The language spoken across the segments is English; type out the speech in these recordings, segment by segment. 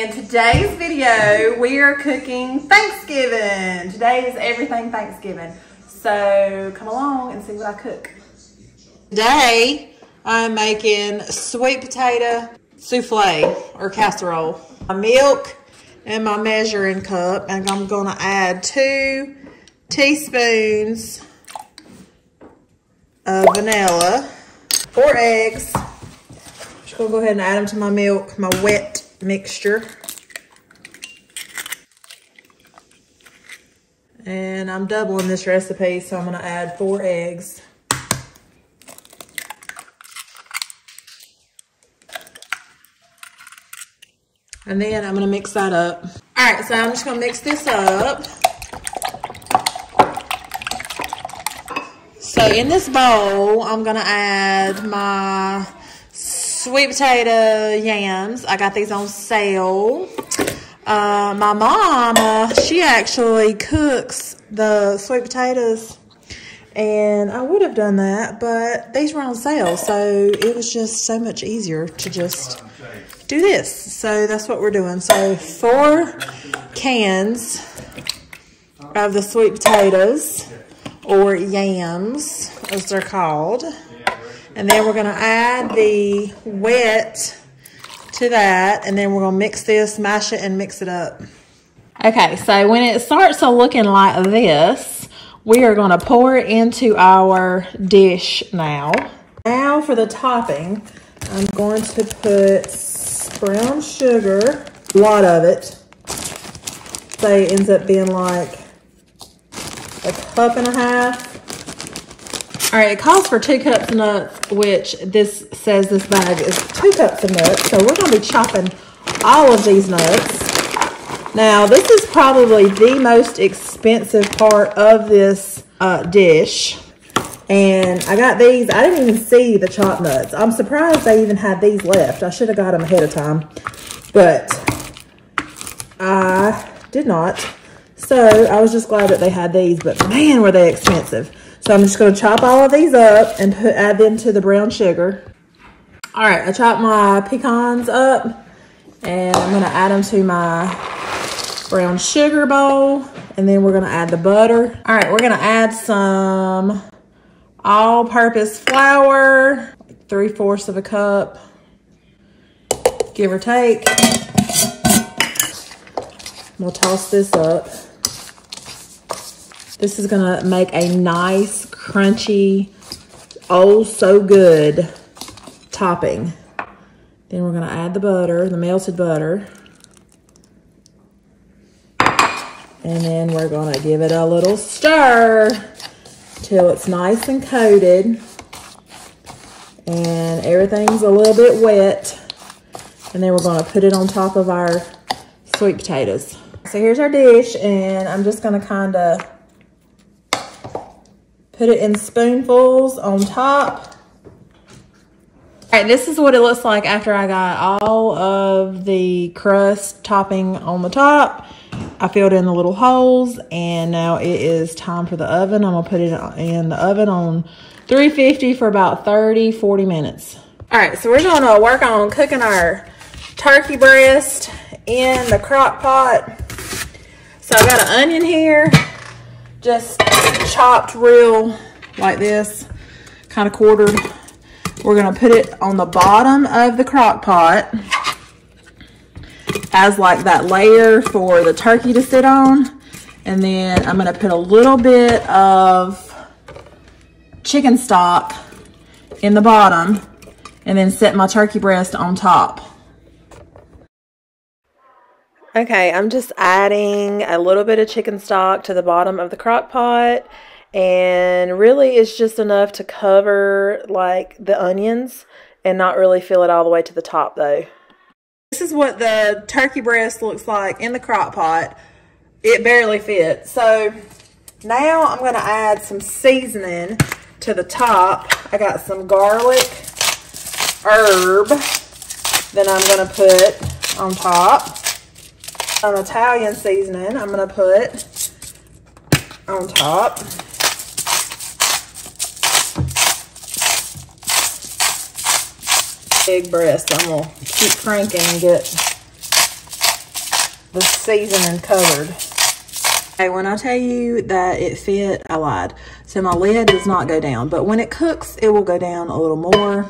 in today's video, we are cooking Thanksgiving. Today is everything Thanksgiving. So come along and see what I cook. Today, I'm making sweet potato souffle or casserole. My milk and my measuring cup, and I'm gonna add 2 teaspoons of vanilla, 4 eggs. Just gonna go ahead and add them to my milk, my wet mixture. And I'm doubling this recipe, so I'm gonna add 4 eggs. And then I'm gonna mix that up. All right, so I'm just gonna mix this up. So in this bowl, I'm gonna add my sweet potato yams. I got these on sale. My mom, she actually cooks the sweet potatoes, and I would have done that, but these were on sale, so it was just so much easier to just do this. So that's what we're doing. So 4 cans of the sweet potatoes, or yams as they're called. And then we're gonna add the wet to that, and then we're gonna mix this, mash it, and mix it up. Okay, so when it starts looking like this, we are gonna pour it into our dish now. Now for the topping, I'm going to put brown sugar, a lot of it. Say it ends up being like a 1.5 cups. All right, it calls for 2 cups of nuts, which this says this bag is 2 cups of nuts. So we're gonna be chopping all of these nuts. Now, this is probably the most expensive part of this dish. And I got these, I didn't even see the chopped nuts. I'm surprised they even had these left. I should have got them ahead of time, but I did not. So I was just glad that they had these, but man, were they expensive. So I'm just going to chop all of these up and add them to the brown sugar. All right, I chopped my pecans up, and I'm going to add them to my brown sugar bowl, and then we're going to add the butter. All right, we're going to add some all-purpose flour, like 3/4 of a cup, give or take. We'll toss this up. This is gonna make a nice, crunchy, oh so good topping. Then we're gonna add the butter, the melted butter. And then we're gonna give it a little stir till it's nice and coated. And everything's a little bit wet. And then we're gonna put it on top of our sweet potatoes. So here's our dish, and I'm just gonna kinda put it in spoonfuls on top. All right, this is what it looks like after I got all of the crust topping on the top. I filled in the little holes, and now it is time for the oven. I'm gonna put it in the oven on 350 for about 30-40 minutes. All right, so we're gonna work on cooking our turkey breast in the crock pot. So I got an onion here, just chopped real like this, kind of quartered. We're gonna put it on the bottom of the crock pot as like that layer for the turkey to sit on. And then I'm gonna put a little bit of chicken stock in the bottom, and then set my turkey breast on top. Okay, I'm just adding a little bit of chicken stock to the bottom of the crock pot, and really it's just enough to cover like the onions and not really fill it all the way to the top though. This is what the turkey breast looks like in the crock pot. It barely fits. So now I'm gonna add some seasoning to the top. I got some garlic, herb, that I'm gonna put on top. Some Italian seasoning I'm gonna put on top. Big breast. I'm gonna keep cranking and get the seasoning covered. Okay, when I tell you that it fit, I lied. So my lid does not go down, but when it cooks, it will go down a little more.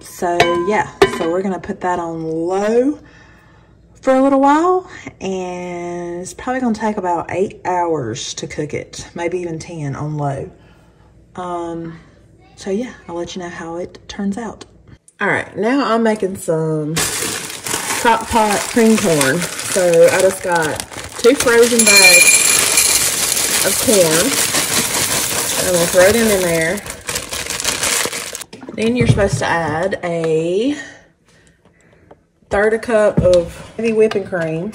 So yeah, so we're gonna put that on low for a little while, and it's probably gonna take about 8 hours to cook it, maybe even 10 on low. So yeah, I'll let you know how it turns out. All right, now I'm making some crock pot cream corn. So I just got 2 frozen bags of corn. I'm gonna throw them in there. Then you're supposed to add a 1/3 cup of heavy whipping cream.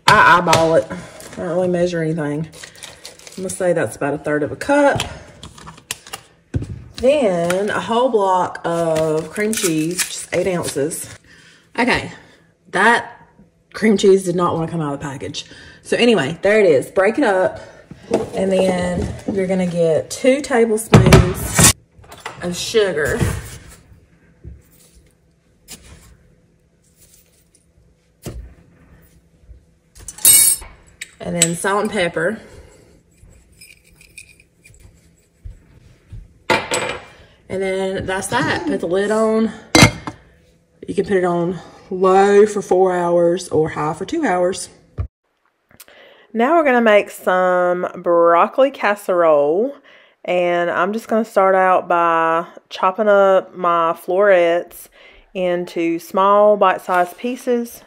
I eyeball it. I don't really measure anything. I'm gonna say that's about 1/3 cup. Then a whole block of cream cheese, just 8 ounces. Okay, that cream cheese did not want to come out of the package. So anyway, there it is. Break it up, and then you're gonna get 2 tablespoons of sugar. And then salt and pepper. And then that's that. Put the lid on. You can put it on low for 4 hours or high for 2 hours. Now we're gonna make some broccoli casserole. And I'm just going to start out by chopping up my florets into small bite-sized pieces.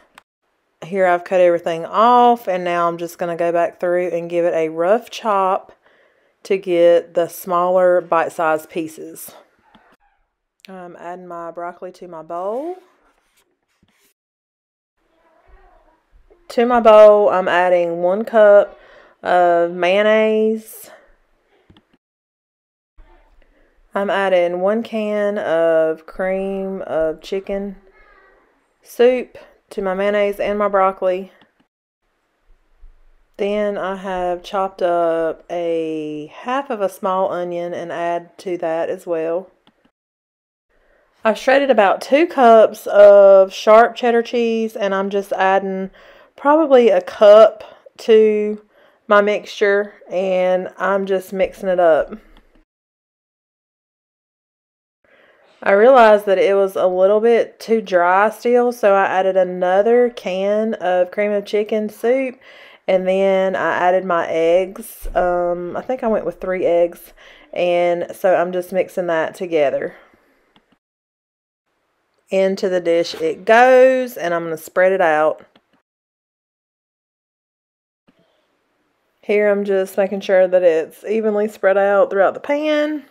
Here I've cut everything off, and now I'm just going to go back through and give it a rough chop to get the smaller bite-sized pieces. I'm adding my broccoli to my bowl. To my bowl, I'm adding 1 cup of mayonnaise. I'm adding 1 can of cream of chicken soup to my mayonnaise and my broccoli. Then I have chopped up a half of a small onion and add to that as well. I've shredded about 2 cups of sharp cheddar cheese, and I'm just adding probably a cup to my mixture, and I'm just mixing it up. I realized that it was a little bit too dry still, so I added another can of cream of chicken soup, and then I added my eggs. I think I went with 3 eggs, and so I'm just mixing that together. Into the dish it goes, and I'm going to spread it out. Here I'm just making sure that it's evenly spread out throughout the pan.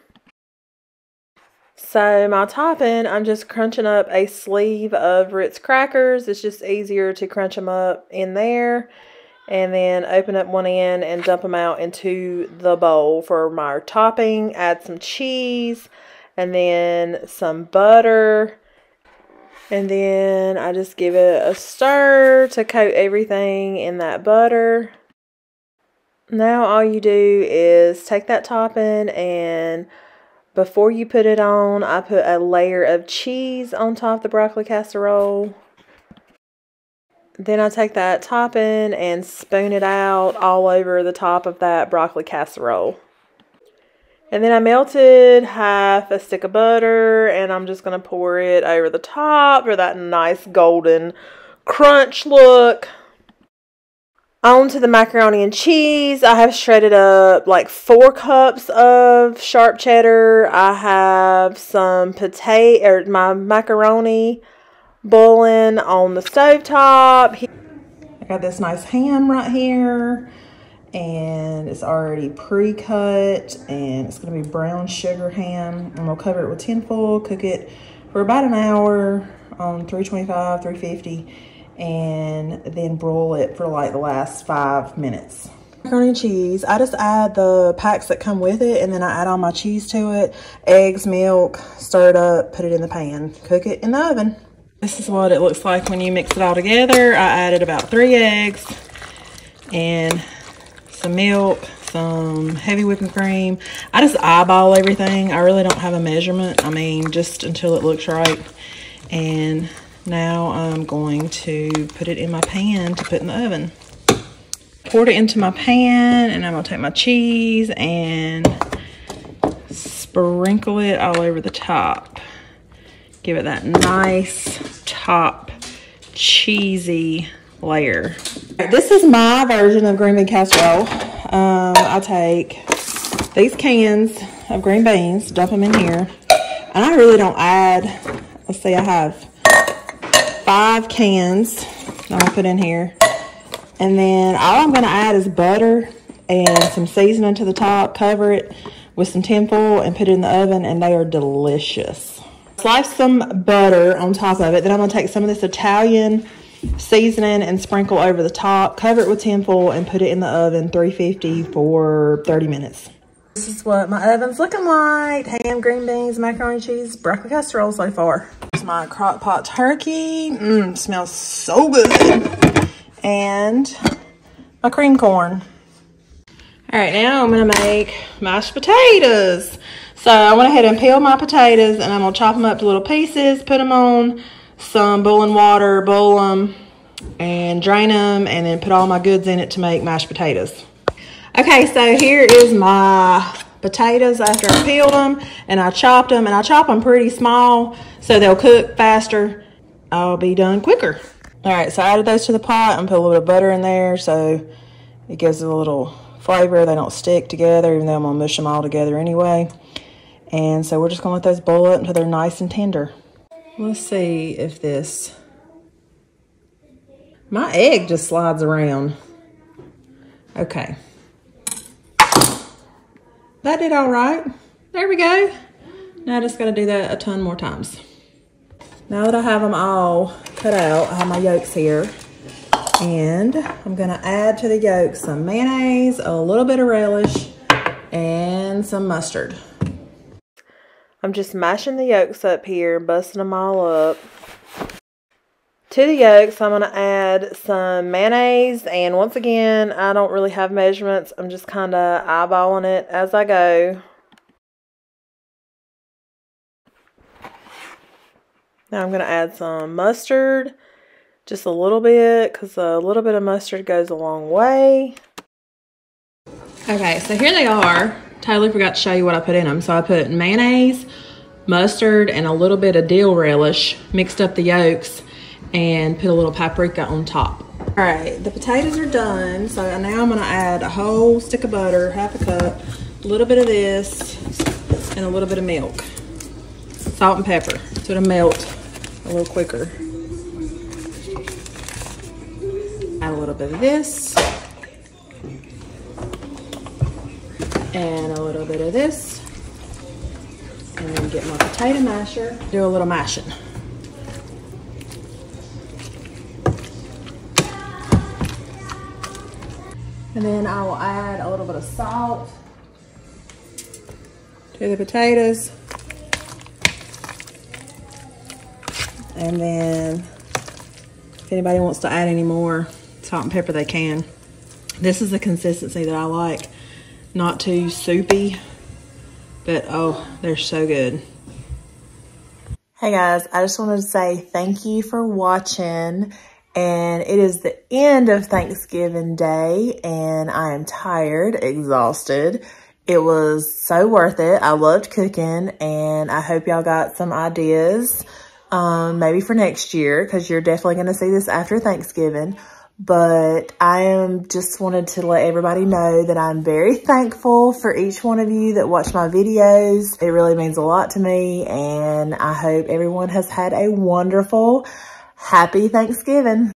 So my topping, I'm just crunching up a sleeve of Ritz crackers. It's just easier to crunch them up in there. And then open up one end and dump them out into the bowl for my topping. Add some cheese and then some butter. And then I just give it a stir to coat everything in that butter. Now all you do is take that topping, and before you put it on, I put a layer of cheese on top of the broccoli casserole. Then I take that topping and spoon it out all over the top of that broccoli casserole. And then I melted half a stick of butter, and I'm just going to pour it over the top for that nice golden crunch look. On to the macaroni and cheese. I have shredded up like 4 cups of sharp cheddar. I have some potato, or my macaroni boiling on the stovetop. I got this nice ham right here, and it's already pre-cut, and it's going to be brown sugar ham. I'm going to cover it with tin foil, cook it for about an hour on 325, 350. And then broil it for like the last 5 minutes. Macaroni and cheese, I just add the packs that come with it, and then I add all my cheese to it, eggs, milk, stir it up, put it in the pan, cook it in the oven. This is what it looks like when you mix it all together. I added about 3 eggs and some milk, some heavy whipping cream. I just eyeball everything. I really don't have a measurement. I mean, just until it looks right. And Now I'm going to put it in my pan to put in the oven. Poured it into my pan, and I'm gonna take my cheese and sprinkle it all over the top. Give it that nice top cheesy layer. This is my version of green bean casserole. I take these cans of green beans, dump them in here, and I really don't add, let's see, I have 5 cans I'm gonna put in here. And then all I'm gonna add is butter and some seasoning to the top, cover it with some tin foil and put it in the oven, and they are delicious. Slice some butter on top of it. Then I'm gonna take some of this Italian seasoning and sprinkle over the top, cover it with tin foil, and put it in the oven 350 for 30 minutes. This is what my oven's looking like. Ham, green beans, macaroni cheese, broccoli casserole so far. Here's my crock pot turkey. Smells so good. And my cream corn. All right, now I'm gonna make mashed potatoes. So I went ahead and peeled my potatoes, and I'm gonna chop them up to little pieces, put them on some boiling water, boil them, and drain them, and then put all my goods in it to make mashed potatoes. Okay, so here is my potatoes after I peeled them, and I chopped them, and I chop them pretty small so they'll cook faster. I'll be done quicker. All right, so I added those to the pot and put a little bit of butter in there so it gives it a little flavor. They don't stick together, even though I'm gonna mush them all together anyway. And so we're just gonna let those boil up until they're nice and tender. Let's see if this, my egg just slides around. Okay. That did all right. There we go. Now I just gotta do that a ton more times. Now that I have them all cut out, I have my yolks here. And I'm gonna add to the yolks some mayonnaise, a little bit of relish, and some mustard. I'm just mashing the yolks up here, busting them all up. To the yolks, I'm gonna add some mayonnaise, and once again, I don't really have measurements. I'm just kinda eyeballing it as I go. Now I'm going to add some mustard, just a little bit, because a little bit of mustard goes a long way. Okay, so here they are. Totally forgot to show you what I put in them. So I put mayonnaise, mustard, and a little bit of dill relish, mixed up the yolks, and put a little paprika on top. All right, the potatoes are done. So now I'm going to add a whole stick of butter, half a cup, a little bit of this, and a little bit of milk. Salt and pepper, so it'll melt a little quicker. Add a little bit of this. And a little bit of this. And then get my potato masher. Do a little mashing. And then I will add a little bit of salt to the potatoes. And then if anybody wants to add any more salt and pepper, they can. This is the consistency that I like. Not too soupy, but oh, they're so good. Hey guys, I just wanted to say thank you for watching. And it is the end of Thanksgiving Day, and I am tired, exhausted. It was so worth it. I loved cooking, and I hope y'all got some ideas. Maybe for next year, because you're definitely going to see this after Thanksgiving. But I just wanted to let everybody know that I'm very thankful for each one of you that watch my videos. It really means a lot to me, and I hope everyone has had a wonderful, happy Thanksgiving.